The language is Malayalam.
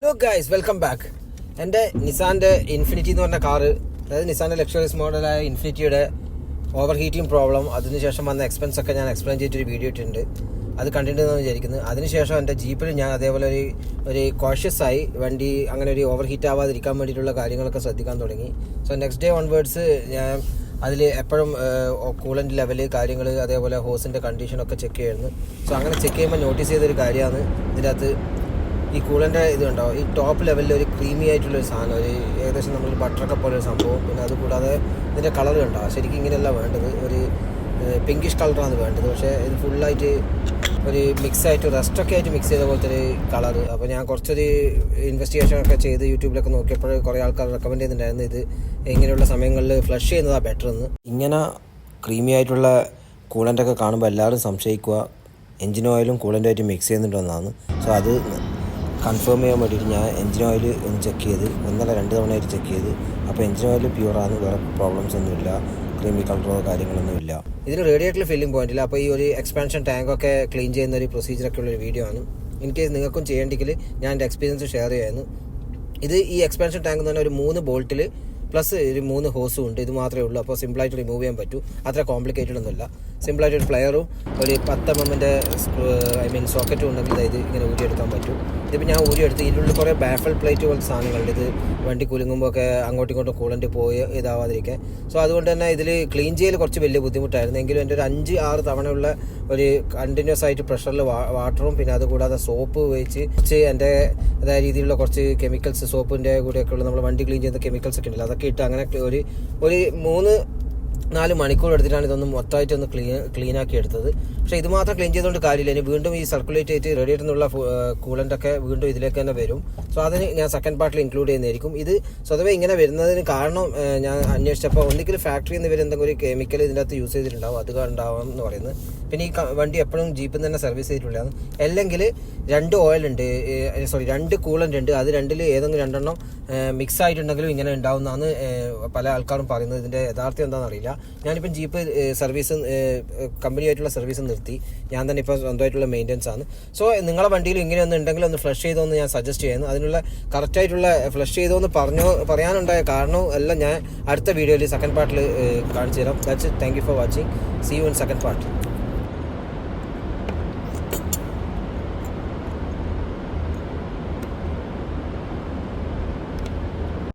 Guys welcome back. എൻ്റെ നിസാൻ്റെ ഇൻഫിനിറ്റി എന്ന് പറഞ്ഞ കാറ്, അതായത് നിസാൻ്റെ ലക്ഷറീസ് മോഡലായ ഇൻഫിനിറ്റിയുടെ ഓവർ ഹീറ്റിംഗ് പ്രോബ്ലം, അതിനുശേഷം വന്ന എക്സ്പെൻസ് ഒക്കെ ഞാൻ എക്സ്പ്ലെയിൻ ചെയ്തിട്ടൊരു വീഡിയോ ഇട്ടിട്ടുണ്ട്. അത് കണ്ടിട്ടുണ്ടെന്ന് വിചാരിക്കുന്നത്. അതിനുശേഷം എൻ്റെ ജീപ്പിൽ ഞാൻ അതേപോലെ ഒരു കോഷ്യസ് ആയി വണ്ടി അങ്ങനെ ഒരു ഓവർ ഹീറ്റ് ആവാതിരിക്കാൻ വേണ്ടിയിട്ടുള്ള കാര്യങ്ങളൊക്കെ ശ്രദ്ധിക്കാൻ തുടങ്ങി. സോ നെക്സ്റ്റ് ഡേ ഓൺവേർഡ്സ് ഞാൻ അതിൽ എപ്പോഴും കൂളൻ്റ് ലെവല് കാര്യങ്ങൾ അതേപോലെ ഹോസിൻ്റെ കണ്ടീഷനൊക്കെ ചെക്ക് ചെയ്യുന്നു. സോ അങ്ങനെ ചെക്ക് ചെയ്യുമ്പോൾ നോട്ടീസ് ചെയ്തൊരു കാര്യമാണ് ഇതിനകത്ത് ഈ കൂളൻ്റെ ഇതുണ്ടാവും. ഈ ടോപ്പ് ലെവലിൽ ഒരു ക്രീമി ആയിട്ടുള്ളൊരു സാധനം, ഒരു ഏകദേശം നമ്മൾ ബട്ടറൊക്കെ പോലെ ഒരു സംഭവം. പിന്നെ അതുകൂടാതെ ഇതിൻ്റെ കളർ ഉണ്ടാവും. ശരിക്കും ഇങ്ങനെയല്ല വേണ്ടത്, ഒരു പിങ്കിഷ് കളറാണ് വേണ്ടത്. പക്ഷേ ഇത് ഫുള്ളായിട്ട് ഒരു മിക്സായിട്ട് റസ്റ്റൊക്കെ ആയിട്ട് മിക്സ് ചെയ്ത പോലത്തെ ഒരു കളർ. അപ്പോൾ ഞാൻ കുറച്ചൊരു ഇൻവെസ്റ്റിഗേഷൻ ഒക്കെ ചെയ്ത് യൂട്യൂബിലൊക്കെ നോക്കിയപ്പോൾ കുറേ ആൾക്കാർ റെക്കമെൻഡ് ചെയ്യുന്നുണ്ടായിരുന്നു ഇത് ഇങ്ങനെയുള്ള സമയങ്ങളിൽ ഫ്ലഷ് ചെയ്യുന്നതാണ് ബെറ്റർ എന്ന്. ഇങ്ങനെ ക്രീമി ആയിട്ടുള്ള കൂളൻ്റൊക്കെ കാണുമ്പോൾ എല്ലാവരും സംശയിക്കുക എൻജിൻ ഓയിലും കൂളൻ്റുമായിട്ട് മിക്സ് ചെയ്യുന്നുണ്ടെന്നാണ്. സോ അത് കൺഫേം ചെയ്യാൻ വേണ്ടിയിട്ട് ഞാൻ എൻജിൻ ഓയിൽ ഒന്ന് ചെക്ക് ചെയ്ത് 1-2 തവണയായിട്ട് ചെക്ക് ചെയ്ത്. അപ്പോൾ എൻജിൻ ഓയിൽ പ്യൂറാണ്, വേറെ പ്രോബ്ലംസ് ഒന്നുമില്ല, ക്രീമി കളറോ കാര്യങ്ങളൊന്നുമില്ല. ഇതിന് റേഡിയേറ്ററിൽ ഫില്ലിംഗ് പോയിന്റില്ല. അപ്പോൾ ഈ ഒരു എക്സ്പാൻഷൻ ടാങ്കൊക്കെ ക്ലീൻ ചെയ്യുന്ന ഒരു പ്രൊസീജിയറൊക്കെ ഉള്ളൊരു വീഡിയോ ആണ്. ഇൻ കേസ് നിങ്ങൾക്കും ചെയ്യേണ്ടെങ്കിൽ ഞാൻ എൻ്റെ എക്സ്പീരിയൻസ് ഷെയർ ചെയ്യായിരുന്നു. ഈ എക്സ്പാൻഷൻ ടാങ്ക് എന്ന് പറഞ്ഞാൽ ഒരു 3 ബോൾട്ടിൽ പ്ലസ് ഒരു 3 ഹോസും ഉണ്ട്. ഇത് മാത്രമേ ഉള്ളൂ. അപ്പോൾ സിമ്പിളായിട്ട് റിമൂവ് ചെയ്യാൻ പറ്റും. അത്ര കോംപ്ലിക്കേറ്റഡ് ഒന്നുമില്ല. സിമ്പിളായിട്ട് ഒരു പ്ലെയറും ഒരു 10 mm സോക്കറ്റും ഉണ്ടെങ്കിൽ ഇത് ഇങ്ങനെ ഊരിയെടുക്കാൻ പറ്റും. ഇതിപ്പോൾ ഞാൻ ഊരിയെടുത്ത് ഇതിനുള്ളിൽ കുറേ ബാഫൽ പ്ലേറ്റ് പോലത്തെ സാധനങ്ങളുണ്ട്. ഇത് വണ്ടി കുലുങ്ങുമ്പോൾ ഒക്കെ അങ്ങോട്ടും ഇങ്ങോട്ടും കൂളൻ്റ് പോയി ഇതാവാതിരിക്കാൻ. സോ അതുകൊണ്ട് തന്നെ ഇതിൽ ക്ലീൻ ചെയ്യൽ കുറച്ച് വലിയ ബുദ്ധിമുട്ടായിരുന്നു. എങ്കിലും എൻ്റെ ഒരു 5-6 തവണയുള്ള ഒരു കണ്ടിന്യൂസ് ആയിട്ട് പ്രഷറിൽ വാട്ടറും പിന്നെ അതുകൂടാതെ സോപ്പ് ഉപയോഗിച്ച് എൻ്റെ അതായത് രീതിയിലുള്ള കുറച്ച് കെമിക്കൽസ് സോപ്പിൻ്റെ കൂടെയൊക്കെ ഉള്ള നമ്മൾ വണ്ടി ക്ലീൻ ചെയ്യുന്ന കെമിക്കൽസ് ഒക്കെ ഉണ്ടല്ലോ, അതൊക്കെ ഇട്ട് അങ്ങനെ ഒരു 3-4 മണിക്കൂർ എടുത്തിട്ടാണ് ഇതൊന്നും മൊത്തമായിട്ടൊന്ന് ക്ലീനാക്കി എടുത്തത്. പക്ഷേ ഇത് മാത്രം ക്ലീൻ ചെയ്തുകൊണ്ട് കാര്യമില്ല. ഇനി വീണ്ടും ഈ സർക്കുലേറ്റ് ചെയ്തിട്ട് റേഡിയേറ്ററിൽ നിന്നുള്ള കൂളൻ്റൊക്കെ വീണ്ടും ഇതിലേക്ക് തന്നെ വരും. സോ അതിന് ഞാൻ സെക്കൻഡ് പാർട്ടിൽ ഇൻക്ലൂഡ് ചെയ്യുന്നതായിരിക്കും. ഇത് സ്വതവേ ഇങ്ങനെ വരുന്നതിന് കാരണം ഞാൻ അന്വേഷിച്ചപ്പോൾ ഒന്നിക്കൽ ഫാക്ടറിയിൽ നിന്ന് എന്തെങ്കിലും ഒരു കെമിക്കൽ ഇതിൻ്റെ അകത്ത് യൂസ് ചെയ്തിട്ടുണ്ടാവും, അത് ഉണ്ടാവും എന്ന് പറയുന്നത്. പിന്നെ ഈ വണ്ടി എപ്പോഴും ജീപ്പിൽ തന്നെ സർവീസ് ചെയ്തിട്ടുള്ളതാണ്. അല്ലെങ്കിൽ 2 ഓയിലുണ്ട്, 2 കൂളൻ്റ് ഉണ്ട്. അത് 2ൽ ഏതെങ്കിലും 2 മിക്സ് ആയിട്ടുണ്ടെങ്കിലും ഇങ്ങനെ ഉണ്ടാവുന്നതാണ് പല ആൾക്കാരും പറയുന്നത്. ഇതിൻ്റെ യഥാർത്ഥം എന്താണെന്ന് അറിയില്ല. ഞാനിപ്പം ജീപ്പ് സർവീസ് കമ്പനിയായിട്ടുള്ള സർവീസ് നിർത്തി. ഞാൻ തന്നെ ഇപ്പോൾ സ്വന്തമായിട്ടുള്ള മെയിൻ്റെനൻസ് ആണ്. സോ നിങ്ങളെ വണ്ടിയിൽ ഇങ്ങനെയൊന്നും ഉണ്ടെങ്കിൽ ഒന്ന് ഫ്ലഷ് ചെയ്തോന്ന് ഞാൻ സജസ്റ്റ് ചെയ്യുന്നു. അതിനുള്ള കറക്റ്റായിട്ടുള്ള ഫ്ലഷ് ചെയ്തോന്ന് പറയാനുണ്ടായ കാരണവും എല്ലാം ഞാൻ അടുത്ത വീഡിയോയിൽ സെക്കൻഡ് പാർട്ടിൽ കാണിച്ചു തരാം. That's it. Thank you for watching. See you in second part.